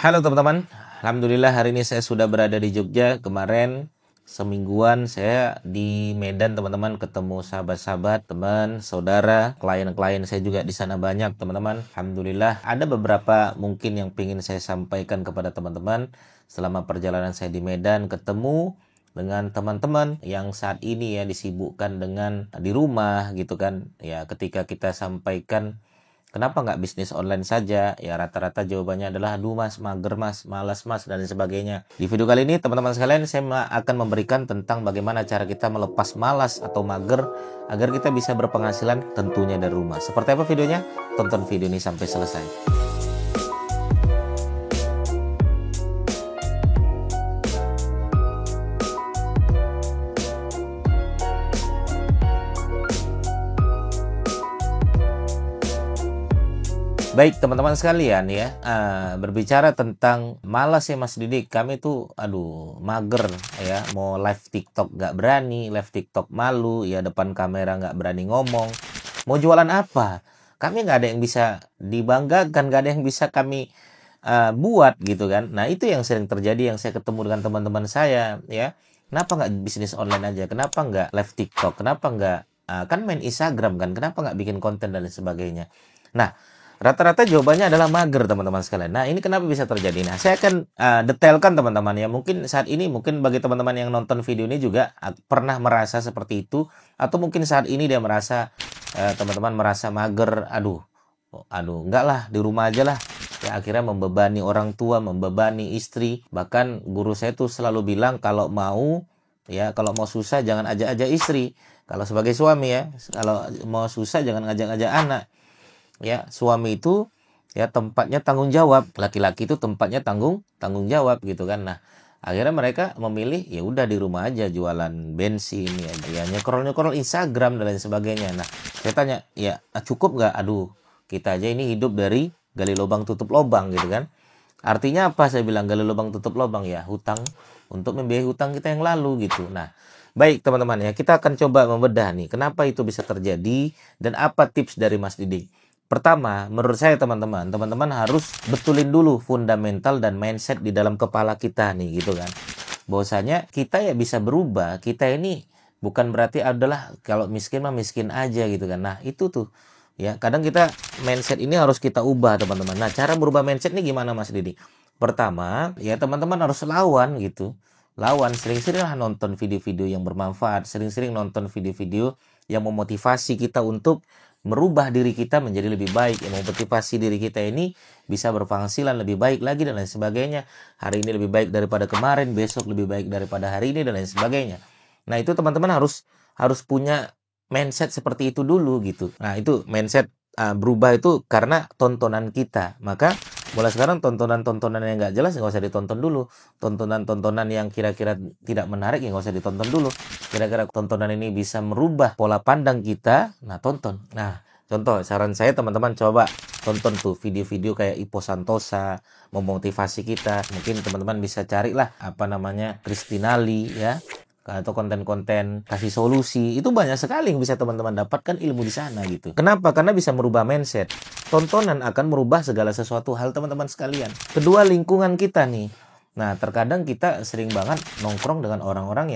Halo teman-teman, Alhamdulillah hari ini saya sudah berada di Jogja. Kemarin semingguan saya di Medan teman-teman, ketemu sahabat-sahabat, teman, saudara, klien-klien saya juga di sana banyak teman-teman. Alhamdulillah ada beberapa mungkin yang ingin saya sampaikan kepada teman-teman selama perjalanan saya di Medan, ketemu dengan teman-teman yang saat ini ya disibukkan dengan di rumah gitu kan. Ya ketika kita sampaikan kenapa nggak bisnis online saja? Ya rata-rata jawabannya adalah, aduh mas, mager mas, malas mas, dan sebagainya. Di video kali ini teman-teman sekalian, saya akan memberikan tentang bagaimana cara kita melepas malas atau mager agar kita bisa berpenghasilan tentunya dari rumah. Seperti apa videonya? Tonton video ini sampai selesai. Baik teman-teman sekalian ya, berbicara tentang malas ya Mas Didik, kami tuh aduh mager ya, mau live TikTok nggak berani, live TikTok malu, ya depan kamera nggak berani ngomong, mau jualan apa? Kami nggak ada yang bisa dibanggakan, nggak ada yang bisa kami buat gitu kan. Nah itu yang sering terjadi, yang saya ketemu dengan teman-teman saya ya. Kenapa nggak bisnis online aja? Kenapa nggak live TikTok? Kenapa nggak kan main Instagram kan? Kenapa nggak bikin konten dan sebagainya? Nah, rata-rata jawabannya adalah mager teman-teman sekalian. Nah ini kenapa bisa terjadi? Nah saya akan detailkan teman-teman ya. Mungkin saat ini, mungkin bagi teman-teman yang nonton video ini juga pernah merasa seperti itu. Atau mungkin saat ini dia merasa, teman-teman merasa mager. Aduh enggak lah, di rumah aja lah. Ya akhirnya membebani orang tua, membebani istri. Bahkan guru saya tuh selalu bilang kalau mau susah jangan ajak-ajak istri. Kalau sebagai suami ya, kalau mau susah jangan ngajak-ngajak anak. Ya, suami itu ya tempatnya tanggung jawab, laki-laki itu tempatnya tanggung jawab gitu kan. Nah, akhirnya mereka memilih ya udah di rumah aja jualan bensin ya nyekrol Instagram dan lain sebagainya. Nah, saya tanya, ya cukup nggak? Aduh, kita aja ini hidup dari gali lubang tutup lubang gitu kan. Artinya apa? Saya bilang gali lubang tutup lubang ya hutang untuk membiayai hutang kita yang lalu gitu. Nah, baik teman-teman ya, kita akan coba membedah nih kenapa itu bisa terjadi dan apa tips dari Mas Didik. Pertama, menurut saya teman-teman harus betulin dulu fundamental dan mindset di dalam kepala kita nih gitu kan. Bahwasanya kita ya bisa berubah, kita ini bukan berarti adalah kalau miskin mah miskin aja gitu kan. Nah itu tuh ya kadang kita mindset ini harus kita ubah teman-teman. Nah cara berubah mindset ini gimana Mas Didi? Pertama ya teman-teman harus lawan gitu. Lawan, sering-seringlah nonton video-video yang bermanfaat, sering-sering nonton video-video yang memotivasi kita untuk merubah diri kita menjadi lebih baik, yang memotivasi diri kita ini bisa berpenghasilan lebih baik lagi dan lain sebagainya. Hari ini lebih baik daripada kemarin, besok lebih baik daripada hari ini dan lain sebagainya. Nah itu teman-teman harus punya mindset seperti itu dulu gitu. Nah itu mindset berubah itu karena tontonan kita. Maka mulai sekarang tontonan-tontonan yang nggak jelas nggak usah ditonton dulu. Tontonan-tontonan yang kira-kira tidak menarik ya nggak usah ditonton dulu. Kira-kira tontonan ini bisa merubah pola pandang kita, nah tonton. Nah contoh saran saya teman-teman coba tonton tuh video-video kayak Ipo Santosa memotivasi kita. Mungkin teman-teman bisa carilah Kristinali ya, atau konten-konten kasih solusi. Itu banyak sekali yang bisa teman-teman dapatkan ilmu di sana gitu. Kenapa? Karena bisa merubah mindset. Tontonan akan merubah segala sesuatu hal teman-teman sekalian. Kedua, lingkungan kita nih. Nah, terkadang kita sering banget nongkrong dengan orang-orang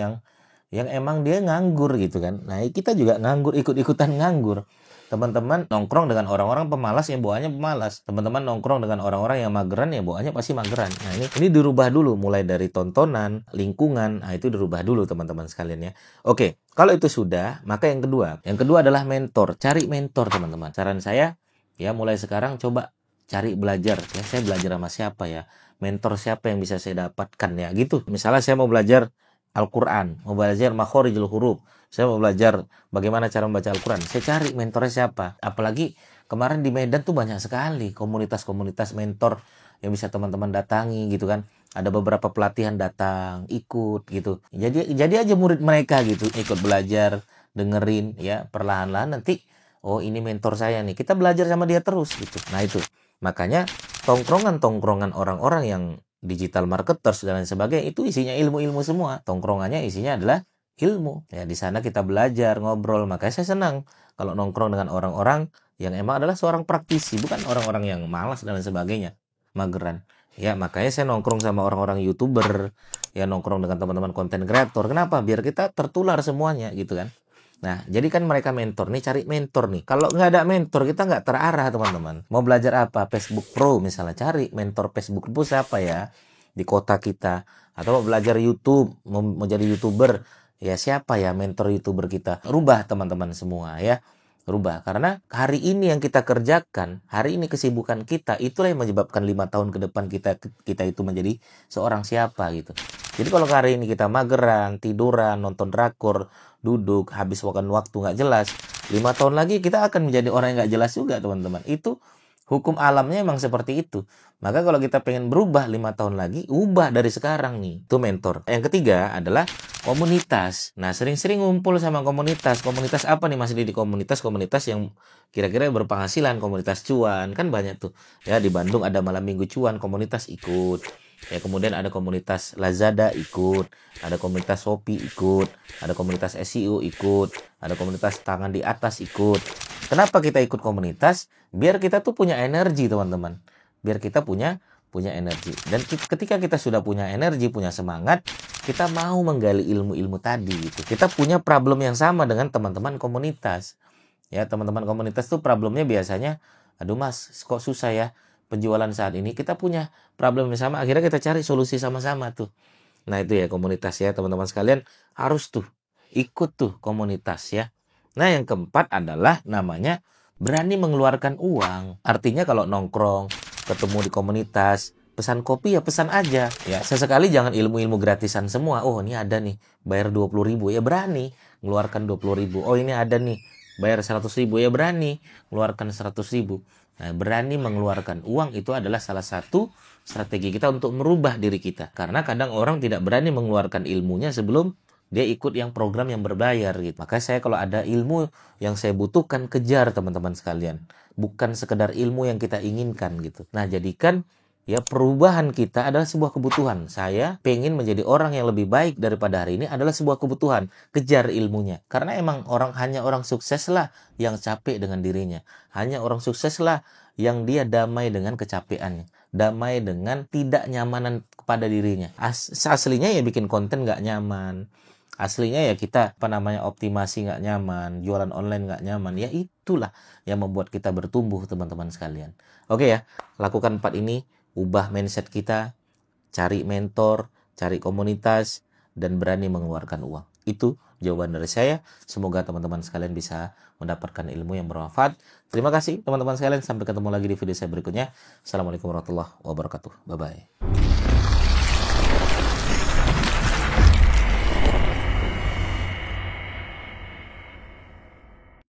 yang emang dia nganggur gitu kan. Nah, kita juga nganggur, ikut-ikutan nganggur. Teman-teman nongkrong dengan orang-orang pemalas yang bawaannya pemalas. Teman-teman nongkrong dengan orang-orang yang mageran ya bawaannya pasti mageran. Nah ini dirubah dulu mulai dari tontonan, lingkungan. Nah itu dirubah dulu teman-teman sekalian ya. Oke, kalau itu sudah, maka yang kedua. Yang kedua adalah mentor. Cari mentor teman-teman. Saran saya ya mulai sekarang coba cari belajar. Ya saya belajar sama siapa ya? Mentor siapa yang bisa saya dapatkan ya gitu. Misalnya saya mau belajar Al-Quran, mau belajar makhorijul huruf, saya mau belajar bagaimana cara membaca Al-Quran, saya cari mentornya siapa. Apalagi kemarin di Medan tuh banyak sekali komunitas-komunitas mentor yang bisa teman-teman datangi gitu kan. Ada beberapa pelatihan datang, ikut gitu. Jadi aja murid mereka gitu, ikut belajar, dengerin ya, perlahan-lahan nanti oh ini mentor saya nih, kita belajar sama dia terus gitu. Nah itu, makanya tongkrongan-tongkrongan orang-orang yang digital marketers dan lain sebagainya itu isinya ilmu-ilmu semua. Tongkrongannya isinya adalah ilmu. Ya di sana kita belajar, ngobrol. Makanya saya senang kalau nongkrong dengan orang-orang yang emang adalah seorang praktisi, bukan orang-orang yang malas dan lain sebagainya, mageran. Ya, makanya saya nongkrong sama orang-orang YouTuber, ya nongkrong dengan teman-teman konten kreator. Kenapa? Biar kita tertular semuanya gitu kan. Nah, jadi kan mereka mentor nih, cari mentor nih. Kalau nggak ada mentor, kita nggak terarah, teman-teman. Mau belajar apa? Facebook Pro misalnya, cari mentor Facebook Pro siapa ya di kota kita. Atau mau belajar YouTube, mau jadi YouTuber, ya siapa ya mentor YouTuber kita. Rubah teman-teman semua ya. Rubah. Karena hari ini yang kita kerjakan, hari ini kesibukan kita, itulah yang menyebabkan 5 tahun ke depan kita itu menjadi seorang siapa gitu. Jadi kalau hari ini kita mageran, tiduran, nonton drakor, duduk, habis makan waktu nggak jelas, 5 tahun lagi kita akan menjadi orang yang nggak jelas juga, teman-teman. Itu hukum alamnya emang seperti itu. Maka kalau kita pengen berubah 5 tahun lagi, ubah dari sekarang nih. Itu mentor. Yang ketiga adalah komunitas. Nah, sering-sering ngumpul sama komunitas. Komunitas apa nih Mas Didi? Komunitas yang kira-kira berpenghasilan, komunitas cuan. Kan banyak tuh. Ya, di Bandung ada malam minggu cuan, komunitas ikut. Ya, kemudian ada komunitas Lazada ikut, ada komunitas Shopee ikut, ada komunitas SEO ikut, ada komunitas tangan di atas ikut. Kenapa kita ikut komunitas? Biar kita tuh punya energi, teman-teman. Biar kita punya energi. Dan ketika kita sudah punya energi, punya semangat, kita mau menggali ilmu-ilmu tadi gitu. Kita punya problem yang sama dengan teman-teman komunitas. Ya, teman-teman komunitas tuh problemnya biasanya, aduh Mas, kok susah ya penjualan saat ini. Kita punya problem yang sama, akhirnya kita cari solusi sama-sama tuh. Nah, itu ya komunitas ya, teman-teman sekalian harus tuh ikut tuh komunitas ya. Nah, yang keempat adalah namanya berani mengeluarkan uang. Artinya kalau nongkrong, ketemu di komunitas, pesan kopi ya pesan aja. Ya, sesekali jangan ilmu-ilmu gratisan semua. Oh, ini ada nih, bayar 20.000. Ya berani mengeluarkan 20.000. Oh, ini ada nih, bayar 100.000. Ya berani mengeluarkan 100.000. Nah, berani mengeluarkan uang itu adalah salah satu strategi kita untuk merubah diri kita. Karena kadang orang tidak berani mengeluarkan ilmunya sebelum dia ikut yang program yang berbayar gitu. Maka saya kalau ada ilmu yang saya butuhkan, kejar teman-teman sekalian. Bukan sekedar ilmu yang kita inginkan gitu. Nah, jadikan ya perubahan kita adalah sebuah kebutuhan. Saya pengen menjadi orang yang lebih baik daripada hari ini adalah sebuah kebutuhan. Kejar ilmunya. Karena emang hanya orang sukses lah yang capek dengan dirinya. Hanya orang sukses lah yang dia damai dengan kecapeannya. Damai dengan tidak nyamanan kepada dirinya. Aslinya ya bikin konten gak nyaman. Aslinya ya kita optimasi nggak nyaman, jualan online nggak nyaman. Ya itulah yang membuat kita bertumbuh, teman-teman sekalian. Oke ya, lakukan 4 ini, ubah mindset kita, cari mentor, cari komunitas, dan berani mengeluarkan uang. Itu jawaban dari saya. Semoga teman-teman sekalian bisa mendapatkan ilmu yang bermanfaat. Terima kasih teman-teman sekalian. Sampai ketemu lagi di video saya berikutnya. Assalamualaikum warahmatullahi wabarakatuh. Bye-bye.